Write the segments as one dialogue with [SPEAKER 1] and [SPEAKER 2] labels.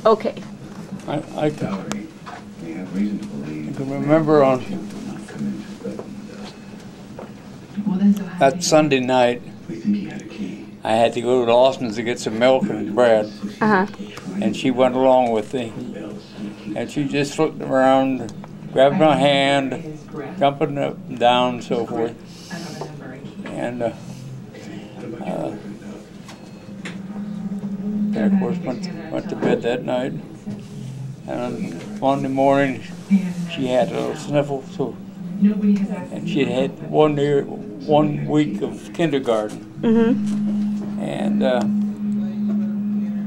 [SPEAKER 1] Okay.
[SPEAKER 2] I can remember on that Sunday night, I had to go to Lawson's to get some milk and bread, and she went along with me, and she just flipped around, grabbed my hand, jumping up and down and so forth, and then of course went to bed that night, and on Monday morning she had a little sniffle, so, and she had 1 week of kindergarten. And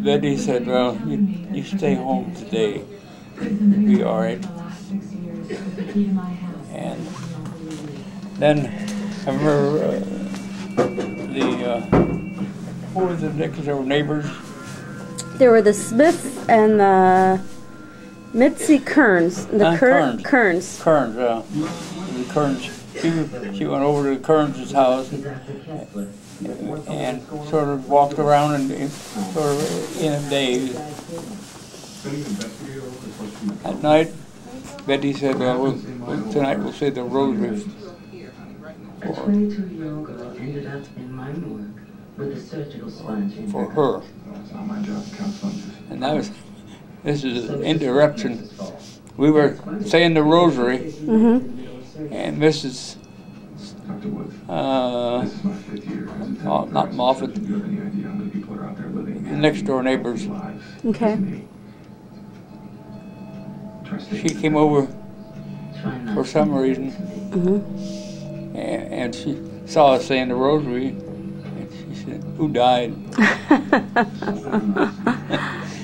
[SPEAKER 2] Betty said, well, you stay home today, you'll be all right. And then I remember who were the next door neighbors?
[SPEAKER 1] There were the Smiths and the Mitzi Kearns. The Kearns.
[SPEAKER 2] Kearns, yeah. The Kearns. She went over to Kearns' house and sort of walked around and sort of in a daze. At night, Betty said, well, tonight we'll say the rosary for her. And that was, this is an interruption. We were saying the rosary, and Mrs. Not Moffat, the next door neighbors.
[SPEAKER 1] Okay.
[SPEAKER 2] She came over for some reason, and she saw us saying the rosary, and she said, "Who died?"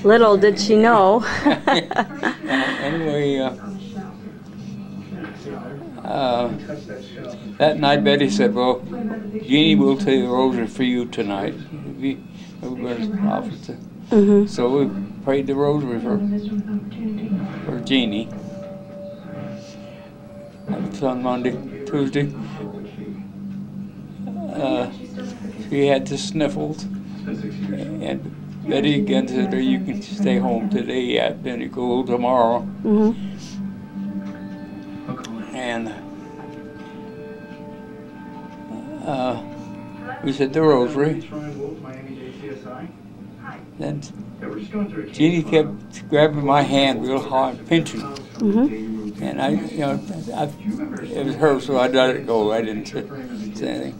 [SPEAKER 1] Little did she know.
[SPEAKER 2] Anyway, that night Betty said, well, Jeannie will say the rosary for you tonight. So we prayed the rosary for Jeannie. That was on Monday. Tuesday, she had the sniffles, and Betty again said, you can stay home today, then you go tomorrow. And we said the rosary. Then Jeannie kept grabbing my hand real hard, pinching. And it was her, so I let it go. I didn't say anything.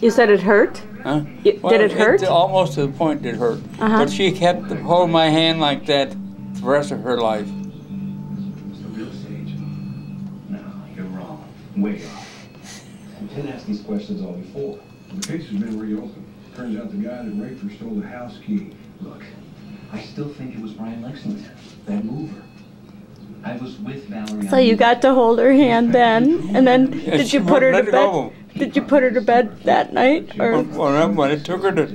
[SPEAKER 1] You said it hurt?
[SPEAKER 2] Huh?
[SPEAKER 1] Did it hurt?
[SPEAKER 2] Almost to the point it hurt. But she kept holding my hand like that the rest of her life.
[SPEAKER 3] Way off. We didn't ask these questions all before. The case has been reopened. Turns out the guy that raped her stole the house key. Look, I still think it was Brian Lexington, that mover. I was with Valerie.
[SPEAKER 1] So you got to hold her hand then, and then did you put her to bed? Did you put her to bed that night? Or
[SPEAKER 2] when I took her to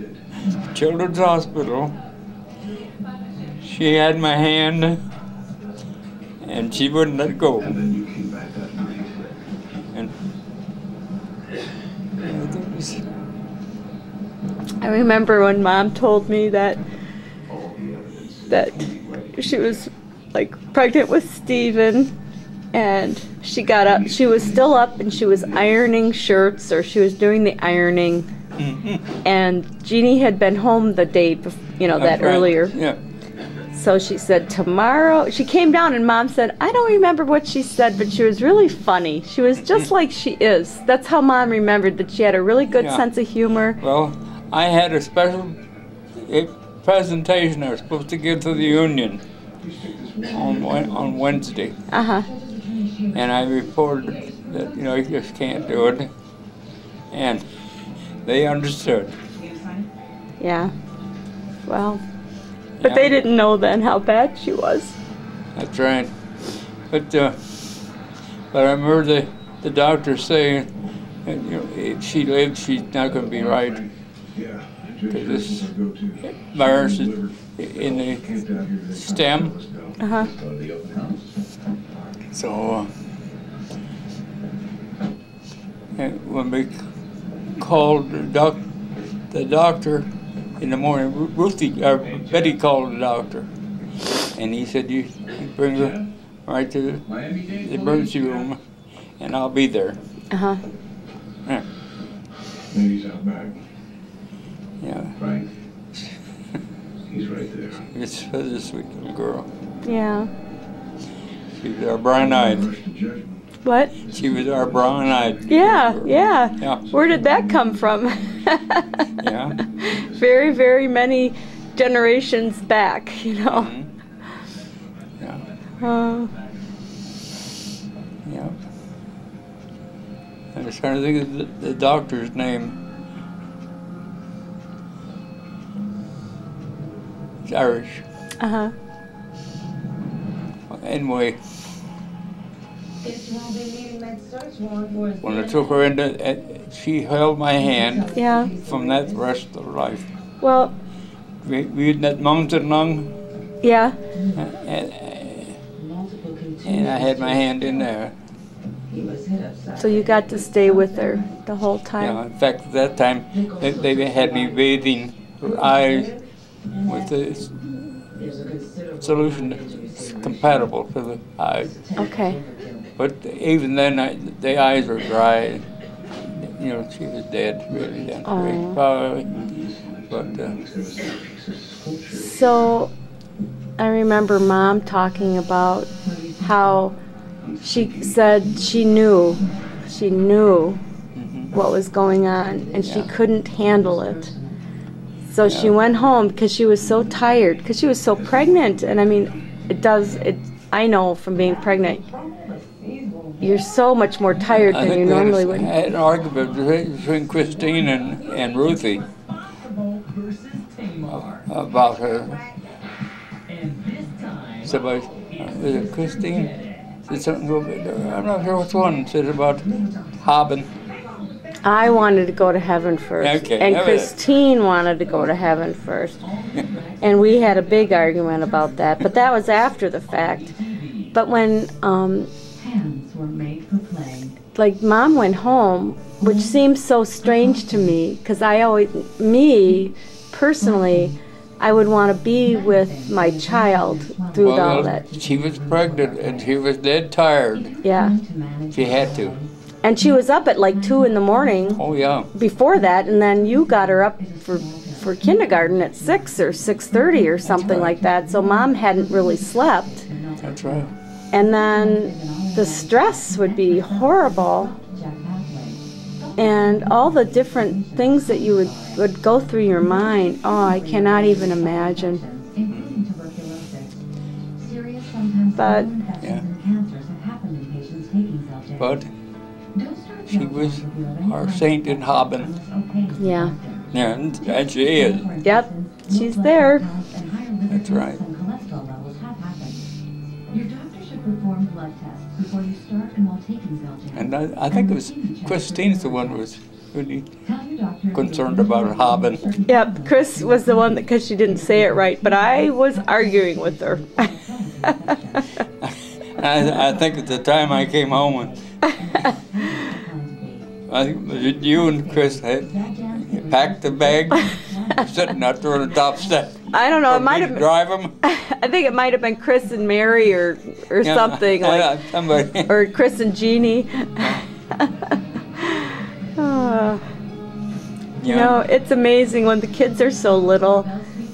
[SPEAKER 2] Children's Hospital, she had my hand, and she wouldn't let go.
[SPEAKER 1] I remember when Mom told me that she was like pregnant with Stephen, and she got up. She was still up, and she was ironing shirts, or she was doing the ironing. And Jeannie had been home the day before, that earlier.
[SPEAKER 2] Yeah.
[SPEAKER 1] So she said, tomorrow, she came down and Mom said, I don't remember what she said, but she was really funny. She was just like she is. That's how Mom remembered, that she had a really good sense of humor.
[SPEAKER 2] Well, I had a special presentation I was supposed to give to the union on Wednesday. And I reported that, you just can't do it. And they understood.
[SPEAKER 1] Yeah. Well. But they didn't know then how bad she was.
[SPEAKER 2] That's right. But I remember the doctor saying, if she lives, she's not going to be right. Because this virus is in the stem. So when we called the doctor in the morning, Betty called the doctor, And he said, you bring her right to the emergency room, and I'll be there.
[SPEAKER 1] Uh-huh.
[SPEAKER 2] Yeah.
[SPEAKER 3] He's out back.
[SPEAKER 2] Yeah.
[SPEAKER 3] Right. He's right there.
[SPEAKER 2] It's such a sweet little girl.
[SPEAKER 1] Yeah.
[SPEAKER 2] She was our brown-eyed.
[SPEAKER 3] Rush to judgment.
[SPEAKER 1] What?
[SPEAKER 2] She was our brown-eyed.
[SPEAKER 1] Yeah, yeah.
[SPEAKER 2] Yeah.
[SPEAKER 1] Where did that come from?
[SPEAKER 2] Yeah.
[SPEAKER 1] Very, very many generations back, you know.
[SPEAKER 2] Mm-hmm. Yeah. Yeah. I was trying to think of the doctor's name. It's Irish.
[SPEAKER 1] Uh-huh.
[SPEAKER 2] Anyway, when I took her into, she held my hand
[SPEAKER 1] Yeah.
[SPEAKER 2] from that rest of her life.
[SPEAKER 1] Well,
[SPEAKER 2] We had that mountain lung,
[SPEAKER 1] yeah.
[SPEAKER 2] and I had my hand in there.
[SPEAKER 1] So you got to stay with her the whole
[SPEAKER 2] You know,
[SPEAKER 1] time.
[SPEAKER 2] in fact, at that time, they had me bathing her eyes with the solution that's compatible to the eyes.
[SPEAKER 1] Okay.
[SPEAKER 2] But even then, the eyes were dry. You know, she was dead, really dead.
[SPEAKER 1] Oh.
[SPEAKER 2] Probably. But
[SPEAKER 1] So I remember Mom talking about how she said she knew what was going on, and she
[SPEAKER 2] Yeah.
[SPEAKER 1] couldn't handle it. So she
[SPEAKER 2] Yeah.
[SPEAKER 1] went home because she was so tired, because she was so pregnant. And I mean, I know from being pregnant, you're so much more tired
[SPEAKER 2] I
[SPEAKER 1] than
[SPEAKER 2] think
[SPEAKER 1] you
[SPEAKER 2] we
[SPEAKER 1] normally
[SPEAKER 2] had
[SPEAKER 1] would.
[SPEAKER 2] an argument between Christine and Ruthie about her. Somebody, was it Christine? Said something over there. I'm not sure which one. Said about Hobbin.
[SPEAKER 1] I wanted to go to heaven first,
[SPEAKER 2] Okay,
[SPEAKER 1] and
[SPEAKER 2] yeah, but-
[SPEAKER 1] Christine wanted to go to heaven first. And we had a big argument about that, but that was after the fact. But when,
[SPEAKER 4] Hands were made for play.
[SPEAKER 1] like, Mom went home, which seems so strange to me, because me, personally, I would want to be with my child through all that.
[SPEAKER 2] She was pregnant and she was dead tired.
[SPEAKER 1] Yeah.
[SPEAKER 2] She had to.
[SPEAKER 1] And she was up at like 2 in the morning
[SPEAKER 2] Oh, yeah.
[SPEAKER 1] before that, and then you got her up for kindergarten at 6 or 6:30 or something like that. So Mom hadn't really slept.
[SPEAKER 2] That's right.
[SPEAKER 1] And then the stress would be horrible, and all the different things that you would go through your mind. Oh, I cannot even imagine.
[SPEAKER 4] Including tuberculosis. Serious, sometimes
[SPEAKER 1] But-
[SPEAKER 4] sudden infections and cancers have happened in patients taking Zyrtec.
[SPEAKER 2] But
[SPEAKER 4] Don't start
[SPEAKER 2] she was our saint in Hobbin.
[SPEAKER 1] Yeah.
[SPEAKER 2] Yeah, and she is.
[SPEAKER 1] Yep, she's there.
[SPEAKER 2] That's right.
[SPEAKER 4] Cholesterol levels have happened. Your doctor should perform blood tests before you start and while taking Zyrtec.
[SPEAKER 2] And I think it was Christine's the one who was really
[SPEAKER 4] Tell your doctor
[SPEAKER 2] concerned about Hobbin.
[SPEAKER 1] Yep, Chris was the one because she didn't say it right, but I was arguing with her.
[SPEAKER 2] I think at the time I came home, and I think was it you and Chris had packed the bag, sitting out there on the top step.
[SPEAKER 1] I don't know, it
[SPEAKER 2] for me
[SPEAKER 1] might
[SPEAKER 2] to
[SPEAKER 1] have been,
[SPEAKER 2] drive them.
[SPEAKER 1] I think it might have been Chris and Mary or
[SPEAKER 2] Yeah,
[SPEAKER 1] something like,
[SPEAKER 2] somebody.
[SPEAKER 1] or Chris and Jeannie. Oh. You know, it's amazing when the kids are so little.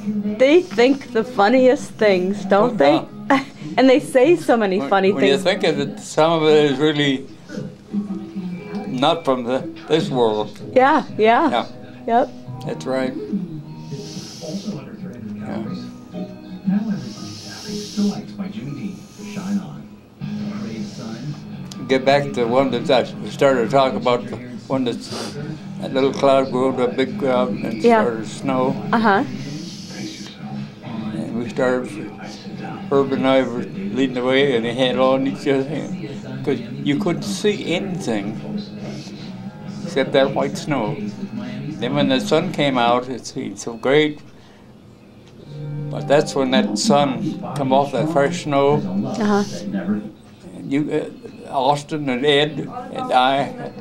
[SPEAKER 1] They think the funniest things, don't they? And they say so many funny
[SPEAKER 2] when you
[SPEAKER 1] things.
[SPEAKER 2] think of it, some of it is really not from this world.
[SPEAKER 1] Yeah, yeah.
[SPEAKER 2] Yeah,
[SPEAKER 1] Yep.
[SPEAKER 2] that's right.
[SPEAKER 3] Also under 300 calories. Now everybody's happy. Still Lights by Jimmy Dean. Shine on. Raise sun.
[SPEAKER 2] Get back to one that I started to talk about, the one that's that little cloud grew to a big cloud and
[SPEAKER 1] Yeah.
[SPEAKER 2] started to snow.
[SPEAKER 1] Uh-huh.
[SPEAKER 3] Pace yourself.
[SPEAKER 2] And we started, Herb and I were leading the way, and they had on each other, because you couldn't see anything except that white snow. Then when the sun came out, it seemed so great. But that's when that sun come off that fresh snow.
[SPEAKER 1] Uh-huh.
[SPEAKER 2] And you, Austin and Ed and I had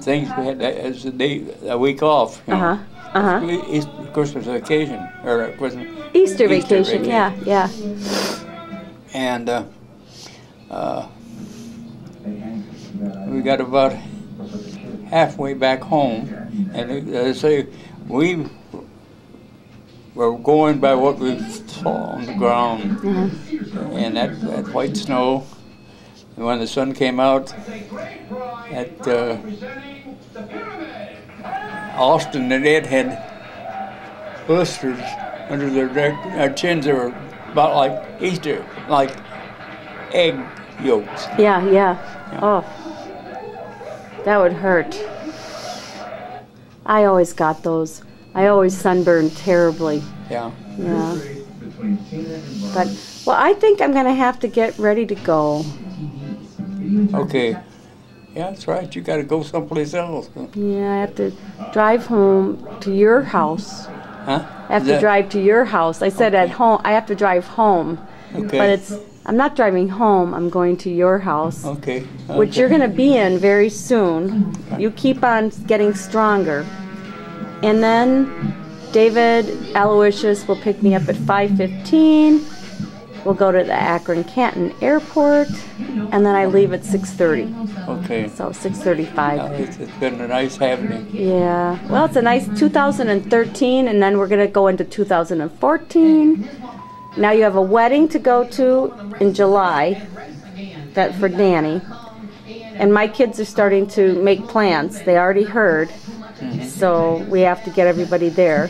[SPEAKER 2] things we had as a week off. You know.
[SPEAKER 1] Uh-huh. Uh-huh.
[SPEAKER 2] It's Christmas vacation or Christmas
[SPEAKER 1] Easter vacation. Yeah, yeah.
[SPEAKER 2] And we got about halfway back home, and they say we were going by what we saw on the ground, and that white snow. And when the sun came out at Austin and Ed had blisters under their chins that were about like Easter, like egg yolks.
[SPEAKER 1] Yeah, yeah. Oh, that would hurt. I always got those. I always sunburned terribly.
[SPEAKER 2] Yeah.
[SPEAKER 1] Yeah. But, well, I think I'm going to have to get ready to go.
[SPEAKER 2] Okay. Yeah, that's right. You got to go someplace else.
[SPEAKER 1] Yeah, I have to drive home to your house.
[SPEAKER 2] Huh?
[SPEAKER 1] I have to drive to your house. I said at home, I have to drive home.
[SPEAKER 2] Okay.
[SPEAKER 1] But I'm not driving home, I'm going to your house.
[SPEAKER 2] Okay.
[SPEAKER 1] Which you're going to be in very soon. You keep on getting stronger. And then David Aloysius will pick me up at 5:15. We'll go to the Akron-Canton Airport, and then I leave at 6:30.
[SPEAKER 2] Okay.
[SPEAKER 1] So 6:35.
[SPEAKER 2] Yeah, it's been nice having you.
[SPEAKER 1] Yeah. Well, it's a nice 2013, and then we're going to go into 2014. Now you have a wedding to go to in July, that for Danny. And my kids are starting to make plans. They already heard. So we have to get everybody there.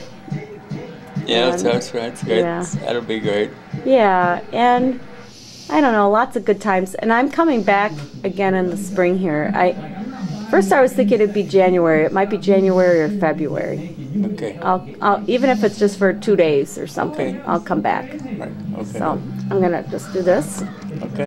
[SPEAKER 2] Yeah, that's right. That's great.
[SPEAKER 1] Yeah.
[SPEAKER 2] That'll be great.
[SPEAKER 1] Yeah, and I don't know, lots of good times. And I'm coming back again in the spring here. First I was thinking it'd be January. It might be January or February.
[SPEAKER 2] Okay.
[SPEAKER 1] I'll even if it's just for 2 days or something,
[SPEAKER 2] Okay.
[SPEAKER 1] I'll come back.
[SPEAKER 2] Right. Okay.
[SPEAKER 1] So I'm gonna just do this.
[SPEAKER 2] Okay.